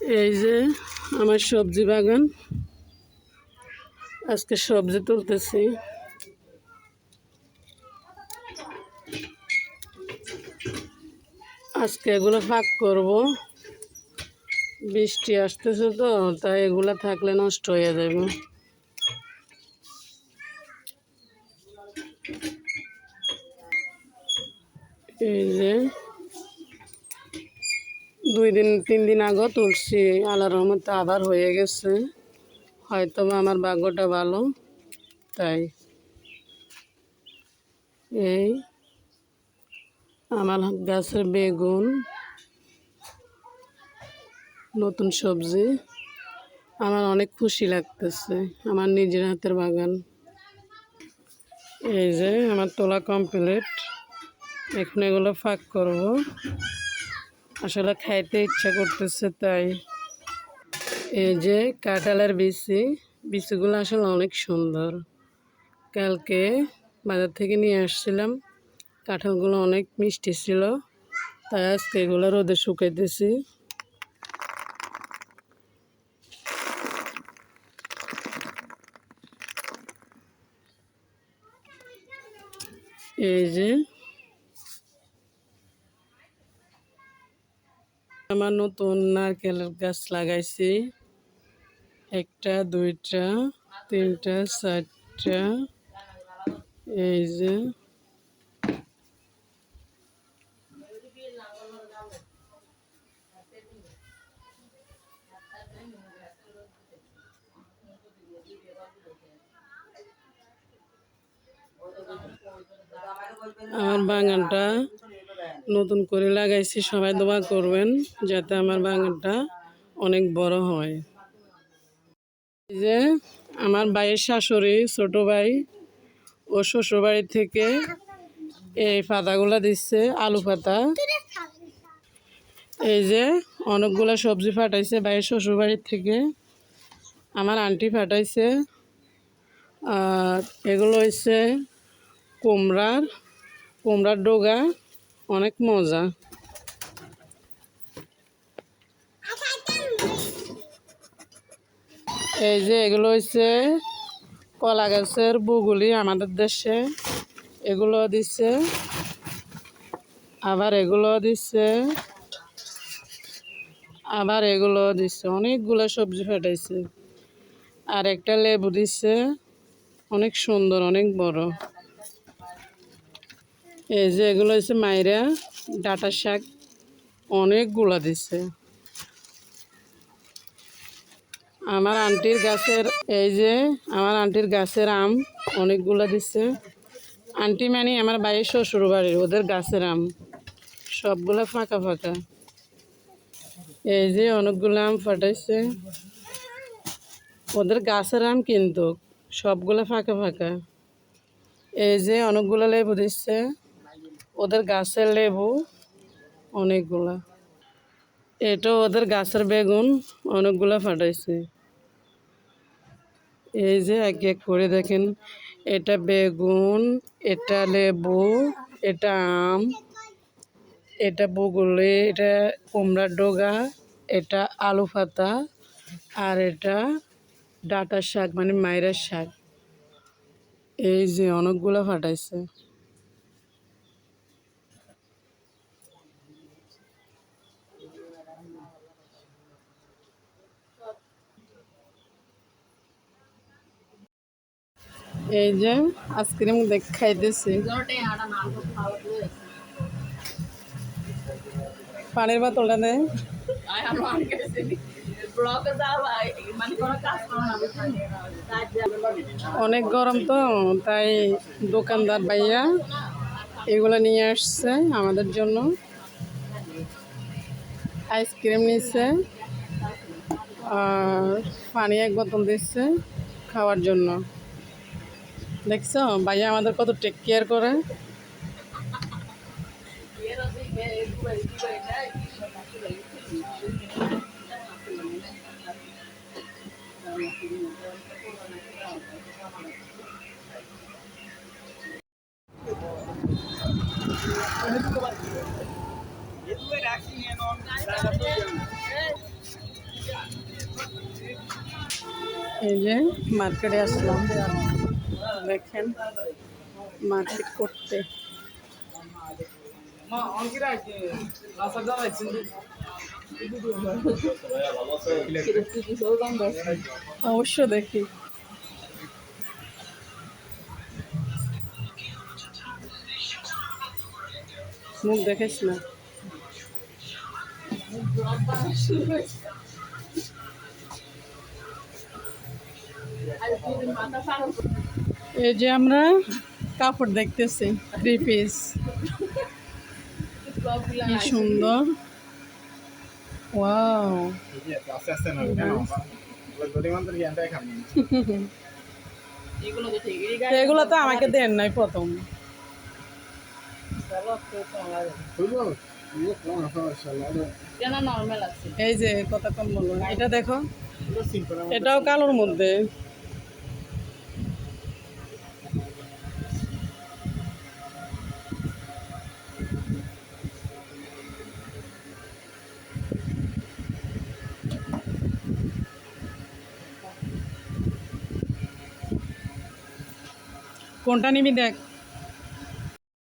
এই যে আমার সবজি বাগান, আজকে সবজি তুলতেছি। আজকে এগুলো ফাঁক করব, বৃষ্টি আসতেছে তো, তাই এগুলা থাকলে নষ্ট হয়ে যাবে। এই যে 2-3 দিন আগে তুলছি, আল্লাহর রহমতে আবার হয়ে গেছে। হয়তো আমার ভাগ্যটা ভালো, তাই এই আমার গাছের বেগুন, নতুন সবজি, আমার অনেক খুশি লাগতেছে। আমার নিজের হাতের বাগান। এই যে আমার তোলা কমপ্লিট, এখন এগুলো ফাঁক করব। আসলে খাইতে ইচ্ছা করতেছে তাই। এই যে কাঁঠালের বিচিগুলো আসলে অনেক সুন্দর। কালকে বাজার থেকে নিয়ে আসছিলাম, কাঁঠালগুলো অনেক মিষ্টি ছিল, তাই আজকে এগুলো রোদে শুকাইতেছি। এই যে আমার নতুন নারকেলের গাছ লাগাইছি, 1টা 2টা 3টা 4টা। এই যে আমার বাগানটা নতুন করে লাগাইছি, সবাই দোয়া করবেন যাতে আমার বাগানটা অনেক বড় হয়। এই যে আমার ভাইয়ের শাশুড়ি, ছোট ভাই, ও শ্বশুরবাড়ি থেকে এই পাতাগুলো দিচ্ছে, আলু পাতা। এই যে অনেকগুলো সবজি পাঠাইছে ভাইয়ের শ্বশুরবাড়ির থেকে, আমার আন্টি পাঠাইছে। আর এগুলো হচ্ছে কুমড়ার ডগা, অনেক মজা। এই যে এগুলো হচ্ছে কলা গাছের বুগুলি, আমাদের দেশে এগুলো দিচ্ছে। আবার এগুলো দিচ্ছে, অনেকগুলো সবজি ফাটাইছে। আর একটা লেবু দিচ্ছে, অনেক সুন্দর, অনেক বড়। এই যে এগুলো হচ্ছে মাইরা ডাঁটা শাক, অনেকগুলো দিচ্ছে। আমার আন্টির গাছের আম অনেকগুলো দিচ্ছে। আন্টি মানে আমার ভাইয়ের শ্বশুর বাড়ির, ওদের গাছের আম সবগুলো ফাঁকা ফাঁকা। এই যে অনেকগুলো আম ফাটাইছে, ওদের গাছের আম কিন্তু সবগুলো ফাঁকা ফাঁকা। এই যে অনেকগুলো লেবু দিচ্ছে, ওদের গাছের লেবু অনেকগুলা। এটা ওদের গাছের বেগুন, অনেকগুলো ফাটাইছে। এই যে এক এক করে দেখেন, এটা বেগুন, এটা লেবু, এটা আম, এটা বগুলে, এটা কুমড়ার ডগা, এটা আলু পাতা, আর এটা ডাঁটা শাক মানে মাইরার শাক। এই যে অনেকগুলো ফাটাইছে। এই যে আইসক্রিম খাইতেছি, পানির বোতলটা দেয়। অনেক গরম তো, তাই দোকানদার ভাইয়া এগুলো নিয়ে আসছে আমাদের জন্য। আইসক্রিম নিচ্ছে আর পানি 1 বোতল দিচ্ছে খাওয়ার জন্য। দেখছো ভাইয়া আমাদের কত টেক কেয়ার করে। এই যে মার্কেটে আসলাম, দেখেন মার্কেট করতে। অবশ্য দেখি। মুখ দেখিস না। এই যে আমরা কাপড় দেখতেছি, 3 পিস, কি সুন্দর। ওয়াও, এগুলো তো আমাকে দেন নাই প্রথম। এই যে কত কম বলবো, এটা দেখো, এটাও কালোর মধ্যে। কোনটা নিবি দেখ।